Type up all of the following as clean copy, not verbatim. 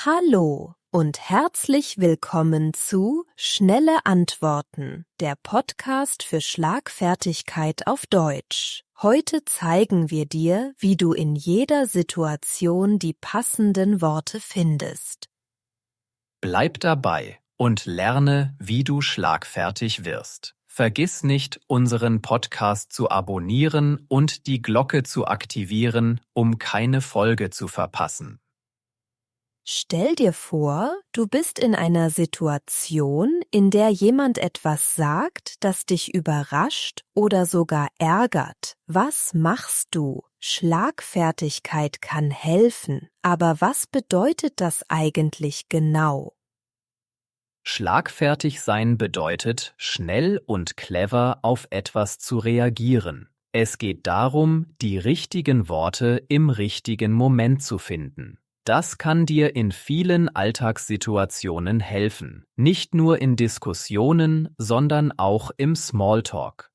Hallo und herzlich willkommen zu Schnelle Antworten, der Podcast für Schlagfertigkeit auf Deutsch. Heute zeigen wir dir, wie du in jeder Situation die passenden Worte findest. Bleib dabei und lerne, wie du schlagfertig wirst. Vergiss nicht, unseren Podcast zu abonnieren und die Glocke zu aktivieren, um keine Folge zu verpassen. Stell dir vor, du bist in einer Situation, in der jemand etwas sagt, das dich überrascht oder sogar ärgert. Was machst du? Schlagfertigkeit kann helfen, aber was bedeutet das eigentlich genau? Schlagfertig sein bedeutet, schnell und clever auf etwas zu reagieren. Es geht darum, die richtigen Worte im richtigen Moment zu finden. Das kann dir in vielen Alltagssituationen helfen, nicht nur in Diskussionen, sondern auch im Smalltalk.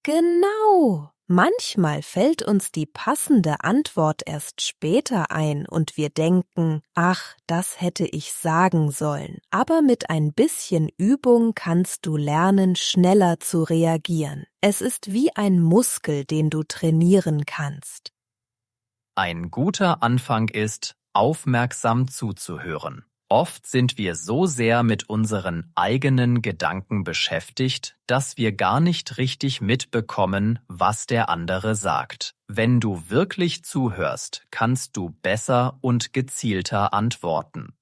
Genau! Manchmal fällt uns die passende Antwort erst später ein und wir denken, ach, das hätte ich sagen sollen. Aber mit ein bisschen Übung kannst du lernen, schneller zu reagieren. Es ist wie ein Muskel, den du trainieren kannst. Ein guter Anfang ist, aufmerksam zuzuhören. Oft sind wir so sehr mit unseren eigenen Gedanken beschäftigt, dass wir gar nicht richtig mitbekommen, was der andere sagt. Wenn du wirklich zuhörst, kannst du besser und gezielter antworten.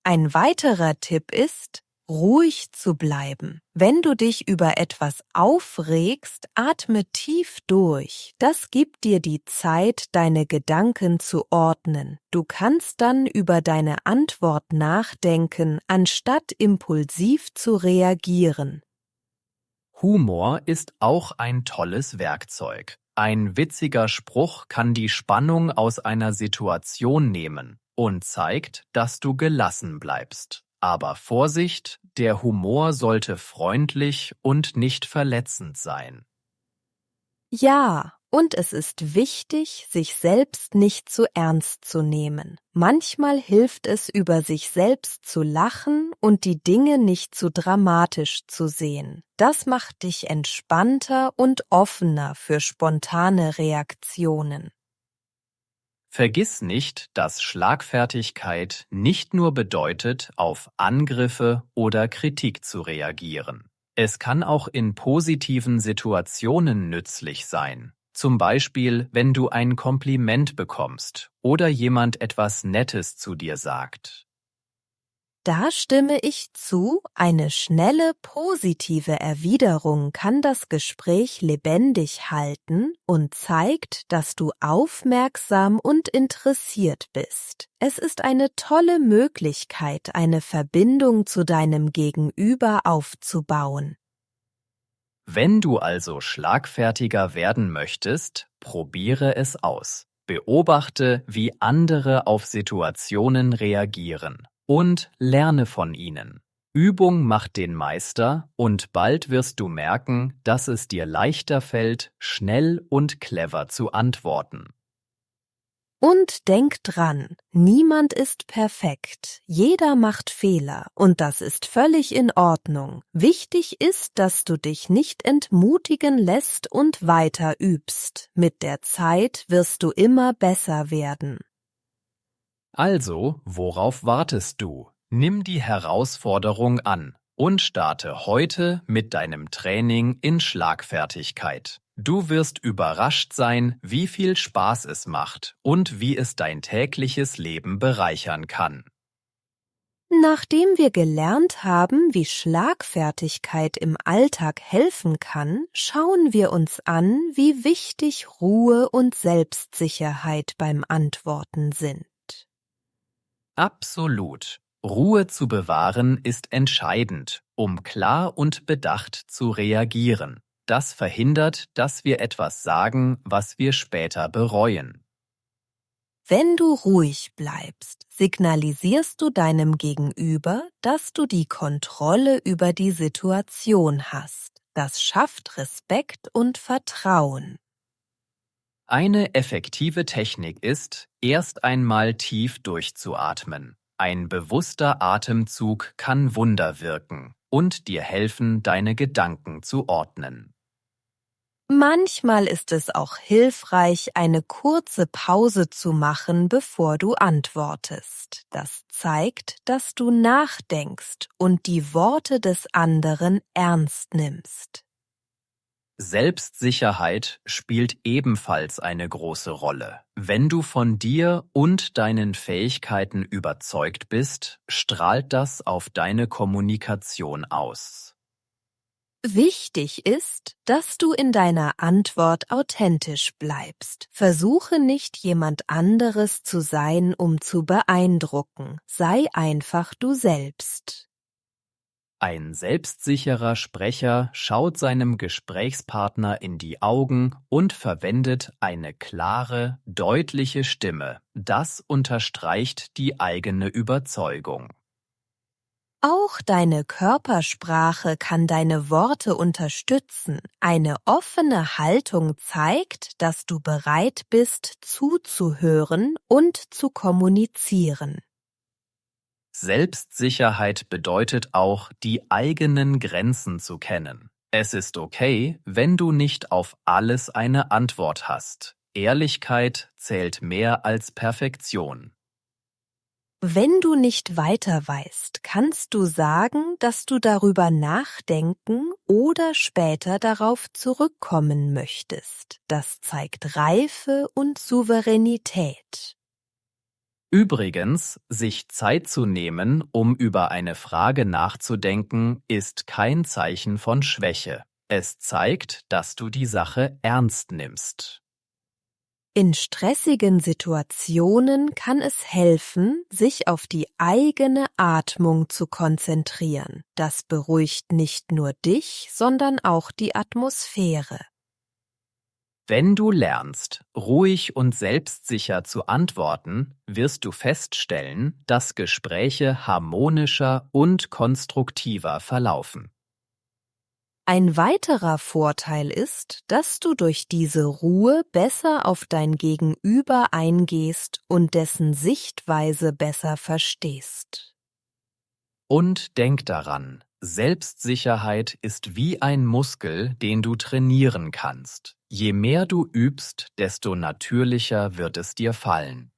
Ein weiterer Tipp ist, ruhig zu bleiben. Wenn du dich über etwas aufregst, atme tief durch. Das gibt dir die Zeit, deine Gedanken zu ordnen. Du kannst dann über deine Antwort nachdenken, anstatt impulsiv zu reagieren. Humor ist auch ein tolles Werkzeug. Ein witziger Spruch kann die Spannung aus einer Situation nehmen und zeigt, dass du gelassen bleibst. Aber Vorsicht, der Humor sollte freundlich und nicht verletzend sein. Ja, und es ist wichtig, sich selbst nicht zu ernst zu nehmen. Manchmal hilft es, über sich selbst zu lachen und die Dinge nicht zu dramatisch zu sehen. Das macht dich entspannter und offener für spontane Reaktionen. Vergiss nicht, dass Schlagfertigkeit nicht nur bedeutet, auf Angriffe oder Kritik zu reagieren. Es kann auch in positiven Situationen nützlich sein. Zum Beispiel, wenn du ein Kompliment bekommst oder jemand etwas Nettes zu dir sagt. Da stimme ich zu, eine schnelle, positive Erwiderung kann das Gespräch lebendig halten und zeigt, dass du aufmerksam und interessiert bist. Es ist eine tolle Möglichkeit, eine Verbindung zu deinem Gegenüber aufzubauen. Wenn du also schlagfertiger werden möchtest, probiere es aus. Beobachte, wie andere auf Situationen reagieren und lerne von ihnen. Übung macht den Meister und bald wirst du merken, dass es dir leichter fällt, schnell und clever zu antworten. Und denk dran, niemand ist perfekt, jeder macht Fehler und das ist völlig in Ordnung. Wichtig ist, dass du dich nicht entmutigen lässt und weiter übst. Mit der Zeit wirst du immer besser werden. Also, worauf wartest du? Nimm die Herausforderung an und starte heute mit deinem Training in Schlagfertigkeit. Du wirst überrascht sein, wie viel Spaß es macht und wie es dein tägliches Leben bereichern kann. Nachdem wir gelernt haben, wie Schlagfertigkeit im Alltag helfen kann, schauen wir uns an, wie wichtig Ruhe und Selbstsicherheit beim Antworten sind. Absolut. Ruhe zu bewahren ist entscheidend, um klar und bedacht zu reagieren. Das verhindert, dass wir etwas sagen, was wir später bereuen. Wenn du ruhig bleibst, signalisierst du deinem Gegenüber, dass du die Kontrolle über die Situation hast. Das schafft Respekt und Vertrauen. Eine effektive Technik ist, erst einmal tief durchzuatmen. Ein bewusster Atemzug kann Wunder wirken und dir helfen, deine Gedanken zu ordnen. Manchmal ist es auch hilfreich, eine kurze Pause zu machen, bevor du antwortest. Das zeigt, dass du nachdenkst und die Worte des anderen ernst nimmst. Selbstsicherheit spielt ebenfalls eine große Rolle. Wenn du von dir und deinen Fähigkeiten überzeugt bist, strahlt das auf deine Kommunikation aus. Wichtig ist, dass du in deiner Antwort authentisch bleibst. Versuche nicht jemand anderes zu sein, um zu beeindrucken. Sei einfach du selbst. Ein selbstsicherer Sprecher schaut seinem Gesprächspartner in die Augen und verwendet eine klare, deutliche Stimme. Das unterstreicht die eigene Überzeugung. Auch deine Körpersprache kann deine Worte unterstützen. Eine offene Haltung zeigt, dass du bereit bist, zuzuhören und zu kommunizieren. Selbstsicherheit bedeutet auch, die eigenen Grenzen zu kennen. Es ist okay, wenn du nicht auf alles eine Antwort hast. Ehrlichkeit zählt mehr als Perfektion. Wenn du nicht weiter weißt, kannst du sagen, dass du darüber nachdenken oder später darauf zurückkommen möchtest. Das zeigt Reife und Souveränität. Übrigens, sich Zeit zu nehmen, um über eine Frage nachzudenken, ist kein Zeichen von Schwäche. Es zeigt, dass du die Sache ernst nimmst. In stressigen Situationen kann es helfen, sich auf die eigene Atmung zu konzentrieren. Das beruhigt nicht nur dich, sondern auch die Atmosphäre. Wenn du lernst, ruhig und selbstsicher zu antworten, wirst du feststellen, dass Gespräche harmonischer und konstruktiver verlaufen. Ein weiterer Vorteil ist, dass du durch diese Ruhe besser auf dein Gegenüber eingehst und dessen Sichtweise besser verstehst. Und denk daran, Selbstsicherheit ist wie ein Muskel, den du trainieren kannst. Je mehr du übst, desto natürlicher wird es dir fallen.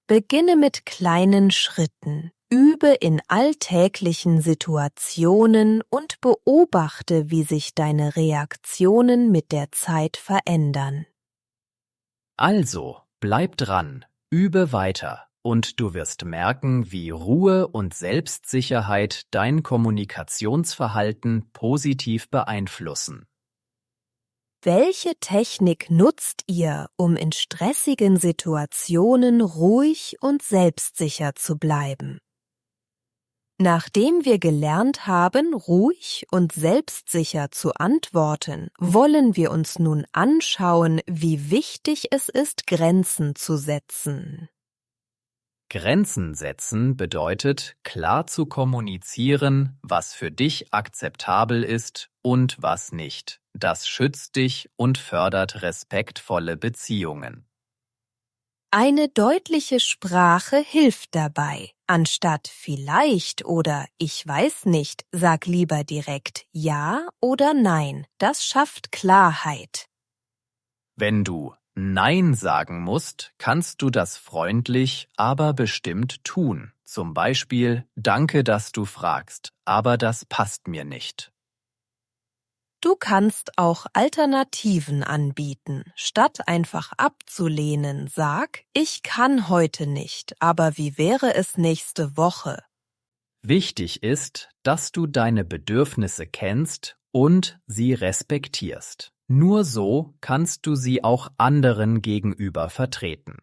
Beginne mit kleinen Schritten, übe in alltäglichen Situationen und beobachte, wie sich deine Reaktionen mit der Zeit verändern. Also, bleib dran, übe weiter und du wirst merken, wie Ruhe und Selbstsicherheit dein Kommunikationsverhalten positiv beeinflussen. Welche Technik nutzt ihr, um in stressigen Situationen ruhig und selbstsicher zu bleiben? Nachdem wir gelernt haben, ruhig und selbstsicher zu antworten, wollen wir uns nun anschauen, wie wichtig es ist, Grenzen zu setzen. Grenzen setzen bedeutet, klar zu kommunizieren, was für dich akzeptabel ist und was nicht. Das schützt dich und fördert respektvolle Beziehungen. Eine deutliche Sprache hilft dabei. Anstatt vielleicht oder ich weiß nicht, sag lieber direkt ja oder nein. Das schafft Klarheit. Wenn du Nein sagen musst, kannst du das freundlich, aber bestimmt tun. Zum Beispiel, danke, dass du fragst, aber das passt mir nicht. Du kannst auch Alternativen anbieten. Statt einfach abzulehnen, sag, ich kann heute nicht, aber wie wäre es nächste Woche? Wichtig ist, dass du deine Bedürfnisse kennst und sie respektierst. Nur so kannst du sie auch anderen gegenüber vertreten.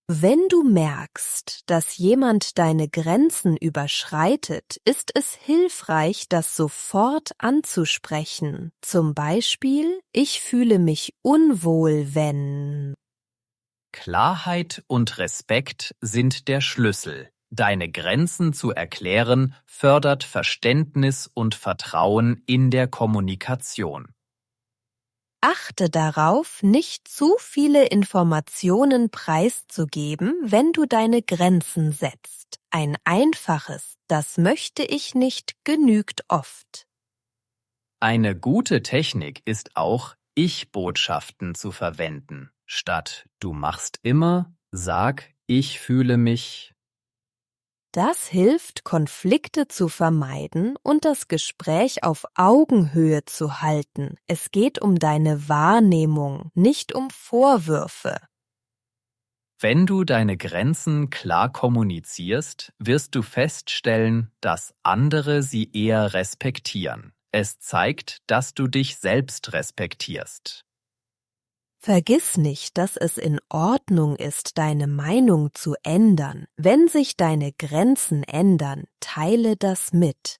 Wenn du merkst, dass jemand deine Grenzen überschreitet, ist es hilfreich, das sofort anzusprechen. Zum Beispiel, ich fühle mich unwohl, wenn... Klarheit und Respekt sind der Schlüssel. Deine Grenzen zu erklären fördert Verständnis und Vertrauen in der Kommunikation. Achte darauf, nicht zu viele Informationen preiszugeben, wenn du deine Grenzen setzt. Ein einfaches „Das möchte ich nicht“ genügt oft. Eine gute Technik ist auch, Ich-Botschaften zu verwenden. Statt „Du machst immer“, sag „Ich fühle mich“. Das hilft, Konflikte zu vermeiden und das Gespräch auf Augenhöhe zu halten. Es geht um deine Wahrnehmung, nicht um Vorwürfe. Wenn du deine Grenzen klar kommunizierst, wirst du feststellen, dass andere sie eher respektieren. Es zeigt, dass du dich selbst respektierst. Vergiss nicht, dass es in Ordnung ist, deine Meinung zu ändern. Wenn sich deine Grenzen ändern, teile das mit.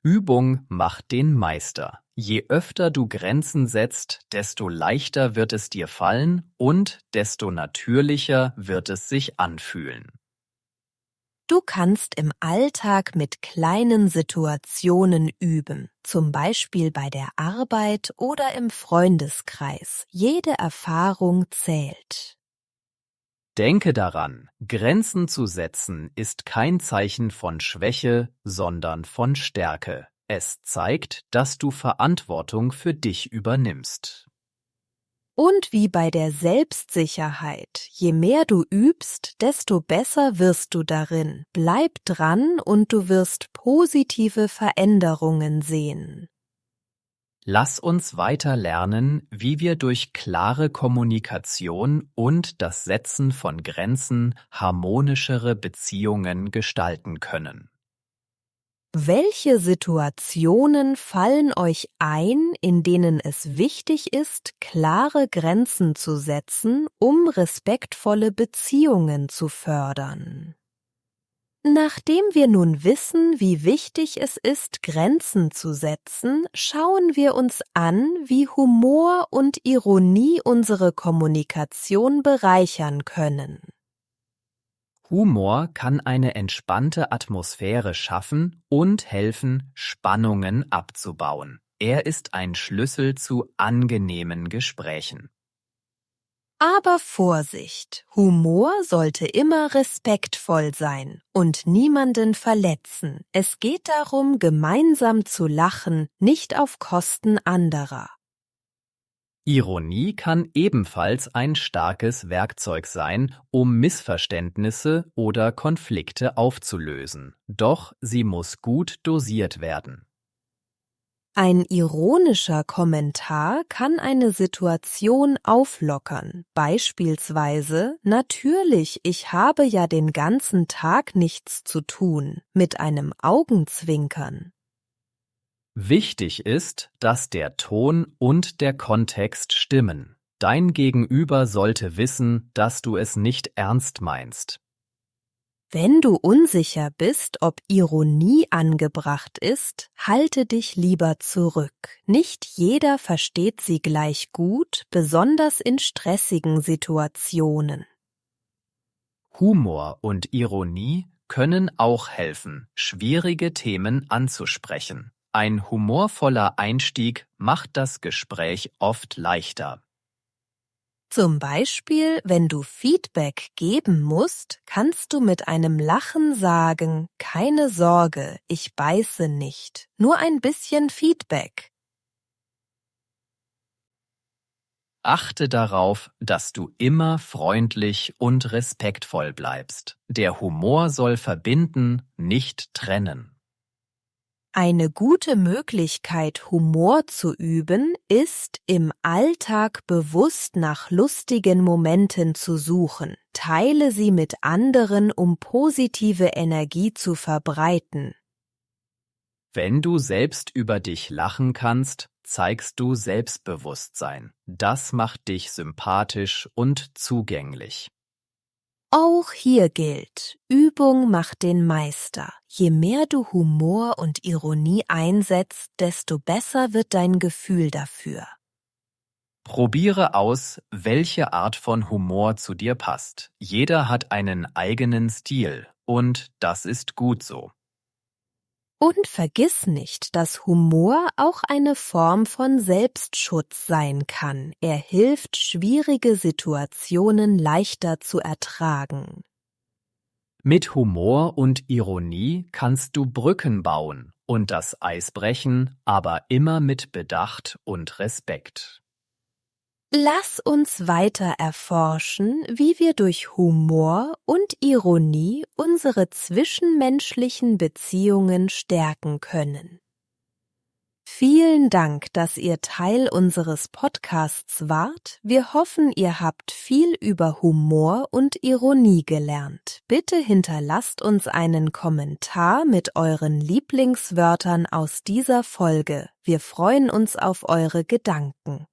Übung macht den Meister. Je öfter du Grenzen setzt, desto leichter wird es dir fallen und desto natürlicher wird es sich anfühlen. Du kannst im Alltag mit kleinen Situationen üben, zum Beispiel bei der Arbeit oder im Freundeskreis. Jede Erfahrung zählt. Denke daran, Grenzen zu setzen ist kein Zeichen von Schwäche, sondern von Stärke. Es zeigt, dass du Verantwortung für dich übernimmst. Und wie bei der Selbstsicherheit, je mehr du übst, desto besser wirst du darin. Bleib dran und du wirst positive Veränderungen sehen. Lass uns weiter lernen, wie wir durch klare Kommunikation und das Setzen von Grenzen harmonischere Beziehungen gestalten können. Welche Situationen fallen euch ein, in denen es wichtig ist, klare Grenzen zu setzen, um respektvolle Beziehungen zu fördern? Nachdem wir nun wissen, wie wichtig es ist, Grenzen zu setzen, schauen wir uns an, wie Humor und Ironie unsere Kommunikation bereichern können. Humor kann eine entspannte Atmosphäre schaffen und helfen, Spannungen abzubauen. Er ist ein Schlüssel zu angenehmen Gesprächen. Aber Vorsicht! Humor sollte immer respektvoll sein und niemanden verletzen. Es geht darum, gemeinsam zu lachen, nicht auf Kosten anderer. Ironie kann ebenfalls ein starkes Werkzeug sein, um Missverständnisse oder Konflikte aufzulösen. Doch sie muss gut dosiert werden. Ein ironischer Kommentar kann eine Situation auflockern. Beispielsweise: Natürlich, ich habe ja den ganzen Tag nichts zu tun, mit einem Augenzwinkern. Wichtig ist, dass der Ton und der Kontext stimmen. Dein Gegenüber sollte wissen, dass du es nicht ernst meinst. Wenn du unsicher bist, ob Ironie angebracht ist, halte dich lieber zurück. Nicht jeder versteht sie gleich gut, besonders in stressigen Situationen. Humor und Ironie können auch helfen, schwierige Themen anzusprechen. Ein humorvoller Einstieg macht das Gespräch oft leichter. Zum Beispiel, wenn du Feedback geben musst, kannst du mit einem Lachen sagen: Keine Sorge, ich beiße nicht, nur ein bisschen Feedback. Achte darauf, dass du immer freundlich und respektvoll bleibst. Der Humor soll verbinden, nicht trennen. Eine gute Möglichkeit, Humor zu üben, ist, im Alltag bewusst nach lustigen Momenten zu suchen. Teile sie mit anderen, um positive Energie zu verbreiten. Wenn du selbst über dich lachen kannst, zeigst du Selbstbewusstsein. Das macht dich sympathisch und zugänglich. Auch hier gilt: Übung macht den Meister. Je mehr du Humor und Ironie einsetzt, desto besser wird dein Gefühl dafür. Probiere aus, welche Art von Humor zu dir passt. Jeder hat einen eigenen Stil und das ist gut so. Und vergiss nicht, dass Humor auch eine Form von Selbstschutz sein kann. Er hilft, schwierige Situationen leichter zu ertragen. Mit Humor und Ironie kannst du Brücken bauen und das Eis brechen, aber immer mit Bedacht und Respekt. Lass uns weiter erforschen, wie wir durch Humor und Ironie unsere zwischenmenschlichen Beziehungen stärken können. Vielen Dank, dass ihr Teil unseres Podcasts wart. Wir hoffen, ihr habt viel über Humor und Ironie gelernt. Bitte hinterlasst uns einen Kommentar mit euren Lieblingswörtern aus dieser Folge. Wir freuen uns auf eure Gedanken.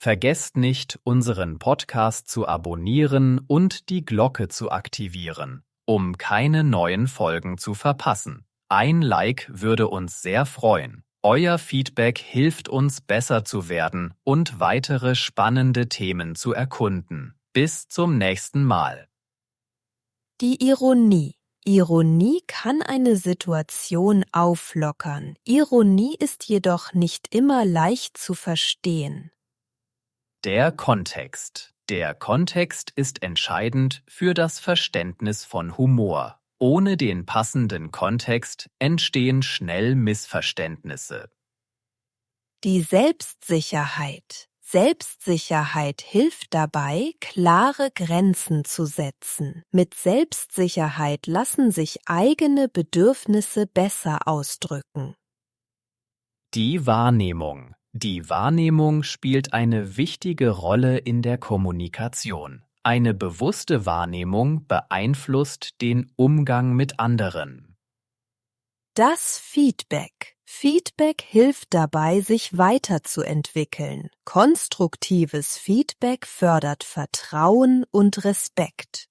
Vergesst nicht, unseren Podcast zu abonnieren und die Glocke zu aktivieren, um keine neuen Folgen zu verpassen. Ein Like würde uns sehr freuen. Euer Feedback hilft uns, besser zu werden und weitere spannende Themen zu erkunden. Bis zum nächsten Mal. Die Ironie. Ironie kann eine Situation auflockern. Ironie ist jedoch nicht immer leicht zu verstehen. Der Kontext. Der Kontext ist entscheidend für das Verständnis von Humor. Ohne den passenden Kontext entstehen schnell Missverständnisse. Die Selbstsicherheit. Selbstsicherheit hilft dabei, klare Grenzen zu setzen. Mit Selbstsicherheit lassen sich eigene Bedürfnisse besser ausdrücken. Die Wahrnehmung. Die Wahrnehmung spielt eine wichtige Rolle in der Kommunikation. Eine bewusste Wahrnehmung beeinflusst den Umgang mit anderen. Das Feedback. Feedback hilft dabei, sich weiterzuentwickeln. Konstruktives Feedback fördert Vertrauen und Respekt.